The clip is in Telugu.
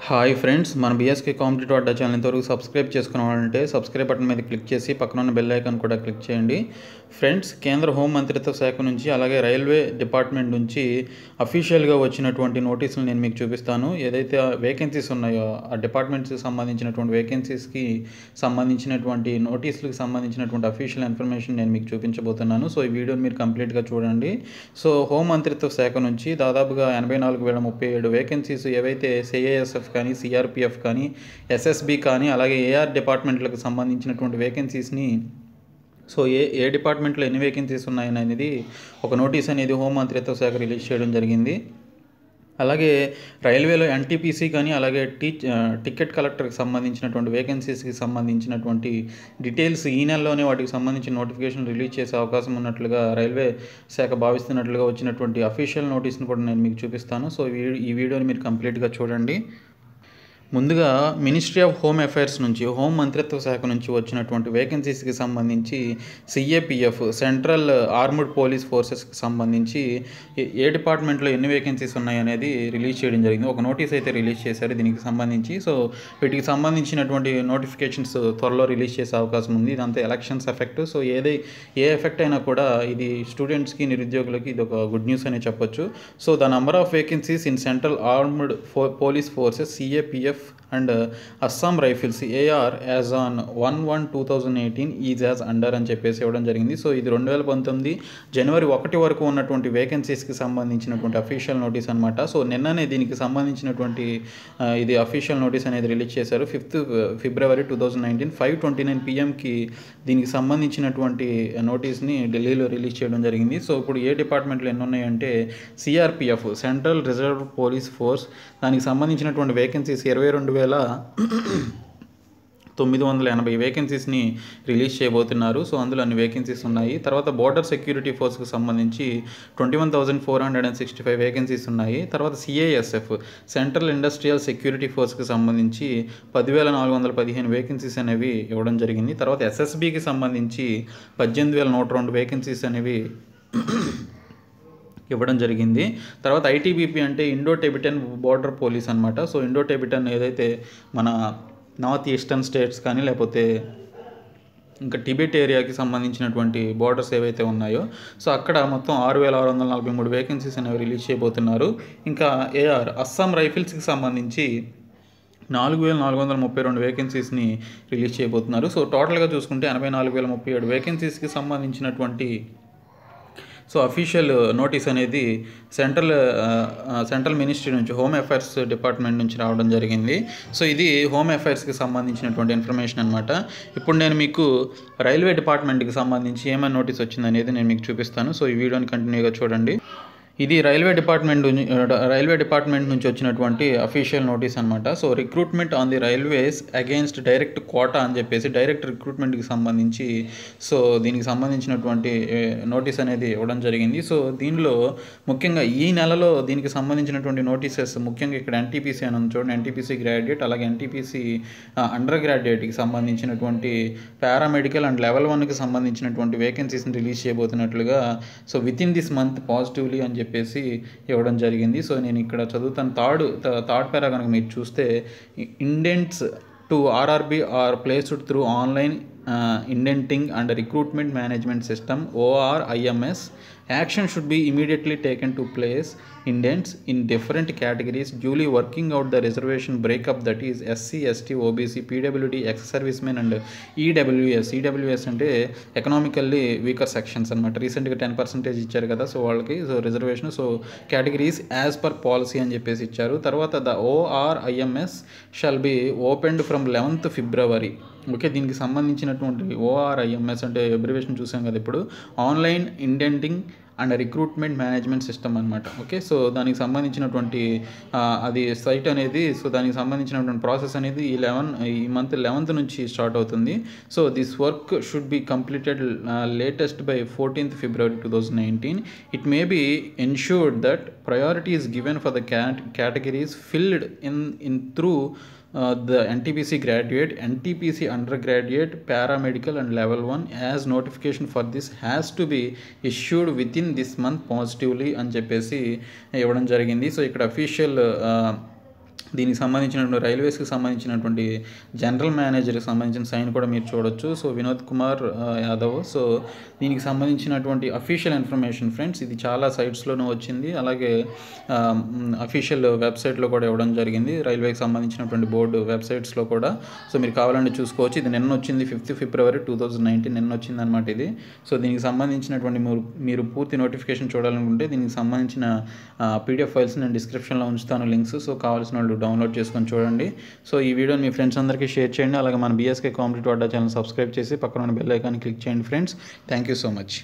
హాయ్ ఫ్రెండ్స్, మన బీఎస్కే కాంపిటేటివ్ అడ్డా ఛానల్ ఇంతవరకు సబ్స్క్రైబ్ చేసుకున్నామంటే సబ్స్క్రైబ్ బటన్ మీద క్లిక్ చేసి పక్కన ఉన్న బెల్ ఐకాన్ కూడా క్లిక్ చేయండి. ఫ్రెండ్స్, కేంద్ర హోం మంత్రిత్వ శాఖ నుంచి అలాగే రైల్వే డిపార్ట్మెంట్ నుంచి అఫీషియల్గా వచ్చినటువంటి నోటీసులు నేను మీకు చూపిస్తాను. ఏదైతే వేకెన్సీస్ ఉన్నాయో ఆ డిపార్ట్మెంట్స్కి సంబంధించినటువంటి వేకెన్సీస్కి సంబంధించినటువంటి నోటీసులకు సంబంధించినటువంటి అఫీషియల్ ఇన్ఫర్మేషన్ నేను మీకు చూపించబోతున్నాను. సో ఈ వీడియోని మీరు కంప్లీట్గా చూడండి. సో హోం మంత్రిత్వ శాఖ నుంచి దాదాపుగా 84,037 వేకెన్సీస్ ఏవైతే సిఐఎస్ఎఫ్ కానీ, సిఆర్పిఎఫ్ కానీ, ఎస్ఎస్బి కానీ, అలాగే ఏఆర్ డిపార్ట్మెంట్లకు సంబంధించినటువంటి వేకెన్సీస్ని సో ఏ డిపార్ట్మెంట్లో ఎన్ని వేకెన్సీస్ ఉన్నాయని అనేది ఒక నోటీస్ అనేది హోం మంత్రిత్వ శాఖ రిలీజ్ చేయడం జరిగింది. అలాగే రైల్వేలో ఎన్టీపీసీ కానీ అలాగే టికెట్ కలెక్టర్కి సంబంధించినటువంటి వేకెన్సీస్కి సంబంధించినటువంటి డీటెయిల్స్ ఈ నెలలోనే వాటికి సంబంధించిన నోటిఫికేషన్ రిలీజ్ చేసే అవకాశం ఉన్నట్లుగా రైల్వే శాఖ భావిస్తున్నట్లుగా వచ్చినటువంటి అఫీషియల్ నోటీస్ని కూడా నేను మీకు చూపిస్తాను. సో ఈ వీడియోని మీరు కంప్లీట్గా చూడండి. ముందుగా మినిస్ట్రీ ఆఫ్ హోమ్ అఫైర్స్ నుంచి, హోం మంత్రిత్వ శాఖ నుంచి వచ్చినటువంటి వేకెన్సీస్కి సంబంధించి సిఏపిఎఫ్ సెంట్రల్ ఆర్మ్డ్ పోలీస్ ఫోర్సెస్కి సంబంధించి ఏ డిపార్ట్మెంట్లో ఎన్ని వేకెన్సీస్ ఉన్నాయి అనేది రిలీజ్ చేయడం జరిగింది. ఒక నోటీస్ అయితే రిలీజ్ చేశారు దీనికి సంబంధించి. సో వీటికి సంబంధించినటువంటి నోటిఫికేషన్స్ త్వరలో రిలీజ్ చేసే అవకాశం ఉంది. ఇదంతా ఎలక్షన్స్ ఎఫెక్ట్. సో ఏ ఎఫెక్ట్ అయినా కూడా ఇది స్టూడెంట్స్కి, నిరుద్యోగులకి ఇది ఒక గుడ్ న్యూస్ అనే చెప్పొచ్చు. So the number of vacancies in central armed police forces CAPF and Assam Rifles AR as on 1/1/2018 is as under అని చెప్పేసి ఇవ్వడం జరిగింది. సో ఇది 2019 జనవరి 1 వరకు ఉన్నటువంటి వేకెన్సీస్కి సంబంధించినటువంటి అఫీషియల్ నోటీస్ అనమాట. సో నిన్ననే దీనికి సంబంధించినటువంటి ఇది అఫీషియల్ నోటీస్ అనేది రిలీజ్ చేశారు. 5th ఫిబ్రవరి 2019 5:29 PM దీనికి సంబంధించినటువంటి నోటీస్ని ఢిల్లీలో రిలీజ్ చేయడం జరిగింది. సో ఇప్పుడు ఏ డిపార్ట్మెంట్లో ఎన్ని ఉన్నాయంటే CRPF central reserve police force, దానికి సంబంధించినటువంటి వేకెన్సీస్ 22,980 వేకెన్సీస్ని రిలీజ్ చేయబోతున్నారు. సో అందులో అన్ని వేకెన్సీస్ ఉన్నాయి. తర్వాత బోర్డర్ సెక్యూరిటీ ఫోర్స్కి సంబంధించి 21,465 వేకెన్సీస్ ఉన్నాయి. తర్వాత సిఐఎస్ఎఫ్ సెంట్రల్ ఇండస్ట్రియల్ సెక్యూరిటీ ఫోర్స్కి సంబంధించి 10,415 వేకెన్సీస్ అనేవి ఇవ్వడం జరిగింది. తర్వాత ఎస్ఎస్బికి సంబంధించి 18,102 వేకెన్సీస్ అనేవి ఇవ్వడం జరిగింది. తర్వాత ఐటీబీపీ అంటే ఇండో టిబెటన్ బోర్డర్ పోలీస్ అనమాట. సో ఇండో టిబెటన్ ఏదైతే మన నార్త్ ఈస్టర్న్ స్టేట్స్ కానీ లేకపోతే ఇంకా టిబెట్ ఏరియాకి సంబంధించినటువంటి బోర్డర్స్ ఏవైతే ఉన్నాయో సో అక్కడ మొత్తం 6,643 వేకెన్సీస్ అనేవి రిలీజ్ చేయబోతున్నారు. ఇంకా ఏఆర్ అస్సాం రైఫిల్స్కి సంబంధించి 4,432 వేకెన్సీస్ని రిలీజ్ చేయబోతున్నారు. సో టోటల్గా చూసుకుంటే 84,037 వేకెన్సీస్కి సంబంధించినటువంటి సో అఫీషియల్ నోటీస్ అనేది సెంట్రల్ మినిస్ట్రీ నుంచి, హోమ్ అఫైర్స్ డిపార్ట్మెంట్ నుంచి రావడం జరిగింది. సో ఇది హోమ్ అఫైర్స్కి సంబంధించినటువంటి ఇన్ఫర్మేషన్ అనమాట. ఇప్పుడు నేను మీకు రైల్వే డిపార్ట్మెంట్కి సంబంధించి ఏమైనా నోటీస్ వచ్చిందనేది నేను మీకు చూపిస్తాను. సో ఈ వీడియోని కంటిన్యూగా చూడండి. ఇది రైల్వే డిపార్ట్మెంట్ నుంచి వచ్చినటువంటి అఫీషియల్ నోటీస్ అనమాట. So recruitment on the railways against direct quota అని చెప్పేసి డైరెక్ట్ రిక్రూట్మెంట్కి సంబంధించి సో దీనికి సంబంధించినటువంటి నోటీస్ అనేది ఇవ్వడం జరిగింది. సో దీనిలో ముఖ్యంగా ఈ నెలలో దీనికి సంబంధించినటువంటి నోటీసెస్ ముఖ్యంగా ఇక్కడ ఎన్టీపీసీ అని ఉంది చూడండి, ఎన్టీపీసీ గ్రాడ్యుయేట్ అలాగే ఎన్టీపీసీ అండర్ గ్రాడ్యుయేట్కి సంబంధించినటువంటి పారామెడికల్ అండ్ లెవెల్ 1కి సంబంధించినటువంటి వేకెన్సీస్ని రిలీజ్ చేయబోతున్నట్లుగా so with in this month positively అని చెప్పేసి ఇవ్వడం జరిగింది. సో నేను ఇక్కడ చదువుతాను. థర్డ్ పారా కనుక మీరు చూస్తే, indents to RRB are placed through online indenting and recruitment management system ORIMS. Action should be immediately taken to place indents in different categories, duly working out the reservation breakup, that is SC, ST, OBC, PWD, ex-servicemen and EWS. EWS అంటే ఎకనామికల్లీ వీకర్ సెక్షన్స్ అనమాట. రీసెంట్గా 10% ఇచ్చారు కదా, సో వాళ్ళకి so reservation so categories as per policy అని చెప్పేసి ఇచ్చారు. తర్వాత the ORIMS shall be opened from 11th February. Okay, దీనికి సంబంధించినటువంటి ORIMS అంటే అబ్రివేషన్ చూసాం కదా ఇప్పుడు, online indenting and recruitment management system అనమాట. ఓకే, సో దానికి సంబంధించినటువంటి అది సైట్ అనేది సో దానికి సంబంధించినటువంటి ప్రాసెస్ అనేది ఈ మంత్ 11th నుంచి స్టార్ట్ అవుతుంది. So this work should be completed latest by 14th February 2019. It may be ensured that priority is given for the categories filled in through the NTPC graduate, NTPC undergraduate, paramedical and level 1 as notification for this has to be issued within this month positively అని చెప్పేసి ఇవ్వడం జరిగింది. సో ఇక్కడ అఫీషియల్ దీనికి సంబంధించినటువంటి రైల్వేస్కి సంబంధించినటువంటి జనరల్ మేనేజర్కి సంబంధించిన సైన్ కూడా మీరు చూడొచ్చు. సో వినోద్ కుమార్ యాదవ్. సో దీనికి సంబంధించినటువంటి అఫీషియల్ ఇన్ఫర్మేషన్ ఫ్రెండ్స్, ఇది చాలా సైట్స్లోనూ వచ్చింది, అలాగే అఫీషియల్ వెబ్సైట్లో కూడా ఇవ్వడం జరిగింది, రైల్వేకి సంబంధించినటువంటి బోర్డు వెబ్సైట్స్లో కూడా. సో మీరు కావాలంటే చూసుకోవచ్చు. ఇది నిన్న వచ్చింది, 5th February 2019 నిన్న వచ్చింది అనమాట ఇది. సో దీనికి సంబంధించినటువంటి మీరు పూర్తి నోటిఫికేషన్ చూడాలనుకుంటే దీనికి సంబంధించిన PDF ఫైల్స్ నేను డిస్క్రిప్షన్లో ఉంచుతాను లింక్స్. సో కావాల్సిన వాళ్ళు డౌన్లోడ్ చేసుకొని చూడండి. సో ఈ వీడియోని మీ ఫ్రెండ్స్ అందరికీ షేర్ చేయండి. అలాగే మన BSK కాంపిటేటివ్ అడ్డా ఛానల్ సబ్స్క్రైబ్ చేసి పక్కన ఉన్న బెల్ ఐకాన్ క్లిక్ చేయండి friends. Thank you so much.